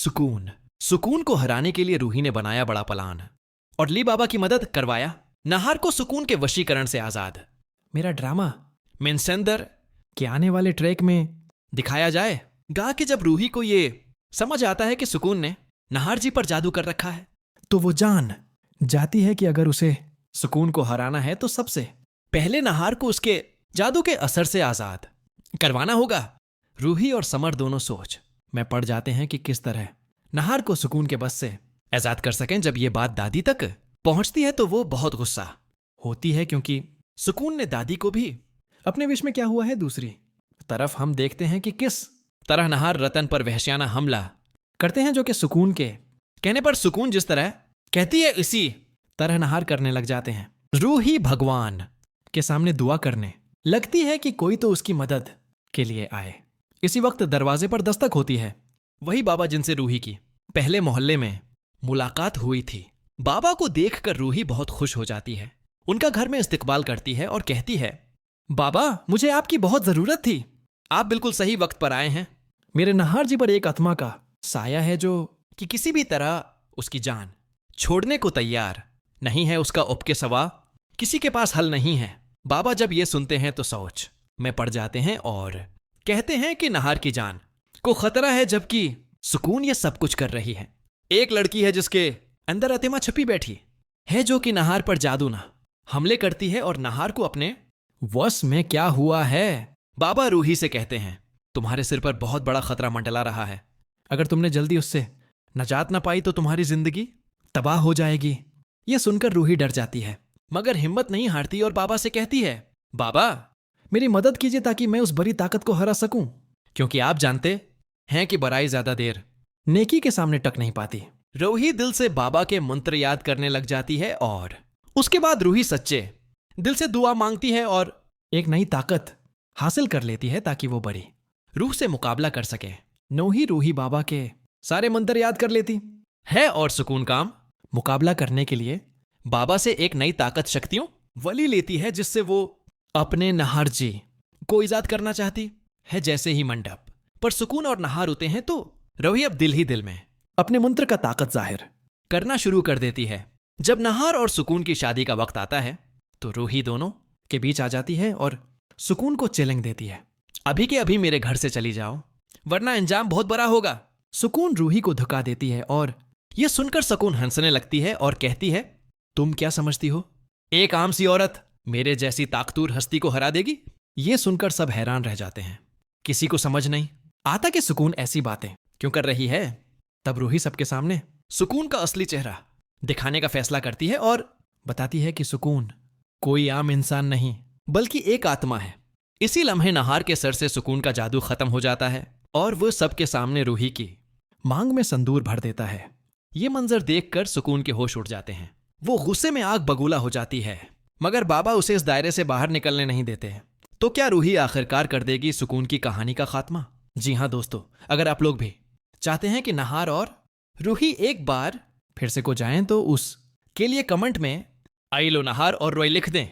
सुकून। सुकून को हराने के लिए रूही ने बनाया बड़ा प्लान और ली बाबा की मदद करवाया नाहार को सुकून के वशीकरण से आजाद। मेरा ड्रामा मिनसेंदर के आने वाले ट्रैक में दिखाया जाए गा कि जब रूही को ये समझ आता है कि सुकून ने नाहार जी पर जादू कर रखा है तो वो जान जाती है कि अगर उसे सुकून को हराना है तो सबसे पहले नाहार को उसके जादू के असर से आजाद करवाना होगा। रूही और समर दोनों सोच में पड़ जाते हैं कि किस तरह नाहार को सुकून के बस से आजाद कर सकें। जब ये बात दादी तक पहुंचती है तो वो बहुत गुस्सा होती है क्योंकि सुकून ने दादी को भी अपने विश में क्या हुआ है। दूसरी तरफ हम देखते हैं कि किस तरह नाहार रतन पर वहशियाना हमला करते हैं, जो कि सुकून के कहने पर सुकून जिस तरह कहती है इसी तरह नाहार करने लग जाते हैं। रूही भगवान के सामने दुआ करने लगती है कि कोई तो उसकी मदद के लिए आए। इसी वक्त दरवाजे पर दस्तक होती है। वही बाबा जिनसे रूही की पहले मोहल्ले में मुलाकात हुई थी। बाबा को देखकर रूही बहुत खुश हो जाती है, उनका घर में इस्तकबाल करती है और कहती है, बाबा मुझे आपकी बहुत जरूरत थी, आप बिल्कुल सही वक्त पर आए हैं। मेरे नाहार जी पर एक आत्मा का साया है जो कि किसी भी तरह उसकी जान छोड़ने को तैयार नहीं है। उसका उपके सवा किसी के पास हल नहीं है। बाबा जब ये सुनते हैं तो सोच में पड़ जाते हैं और कहते हैं कि नाहार की जान को खतरा है, जबकि सुकून ये सब कुछ कर रही है। एक लड़की है जिसके अंदर अतिमा छुपी बैठी है, जो कि नाहार पर जादू ना हमले करती है और नाहार को अपने वश में क्या हुआ है। बाबा रूही से कहते हैं, तुम्हारे सिर पर बहुत बड़ा खतरा मंडला रहा है। अगर तुमने जल्दी उससे नजात ना पाई तो तुम्हारी जिंदगी तबाह हो जाएगी। यह सुनकर रूही डर जाती है, मगर हिम्मत नहीं हारती और बाबा से कहती है, बाबा मेरी मदद कीजिए ताकि मैं उस बड़ी ताकत को हरा सकूं, क्योंकि आप जानते हैं कि बुराई ज्यादा देर नेकी के सामने टक नहीं पाती। रूही दिल से बाबा के मंत्र याद करने लग जाती है और उसके बाद रूही सच्चे दिल से दुआ मांगती है और एक नई ताकत हासिल कर लेती है ताकि वो बड़ी रूह से मुकाबला कर सके। नो ही रूही बाबा के सारे मंत्र याद कर लेती है और सुकून काम मुकाबला करने के लिए बाबा से एक नई ताकत शक्तियों वली लेती है, जिससे वो अपने नाहार जी को इजाद करना चाहती है। जैसे ही मंडप पर सुकून और नाहार होते हैं तो रूही अब दिल ही दिल में अपने मंत्र का ताकत जाहिर करना शुरू कर देती है। जब नाहार और सुकून की शादी का वक्त आता है तो रूही दोनों के बीच आ जाती है और सुकून को चैलेंज देती है, अभी के अभी मेरे घर से चली जाओ वरना अंजाम बहुत बड़ा होगा। सुकून रूही को धुका देती है और यह सुनकर सुकून हंसने लगती है और कहती है, तुम क्या समझती हो, एक आम सी औरत मेरे जैसी ताकतूर हस्ती को हरा देगी। यह सुनकर सब हैरान रह जाते हैं, किसी को समझ नहीं आता कि सुकून ऐसी बातें क्यों कर रही है। तब रूही सबके सामने सुकून का असली चेहरा दिखाने का फैसला करती है और बताती है कि सुकून कोई आम इंसान नहीं बल्कि एक आत्मा है। इसी लम्हे नाहार के सर से सुकून का जादू खत्म हो जाता है और वह सबके सामने रूही की मांग में संदूर भर देता है। यह मंजर देखकर सुकून के होश उड़ जाते हैं। वो गुस्से में आग बगूला हो जाती है, मगर बाबा उसे इस दायरे से बाहर निकलने नहीं देते। तो क्या रूही आखिरकार कर देगी सुकून की कहानी का खात्मा? जी हां दोस्तों, अगर आप लोग भी चाहते हैं कि नाहार और रूही एक बार फिर से को जाएं तो उस के लिए कमेंट में आई लो नाहार और रोई लिख दें।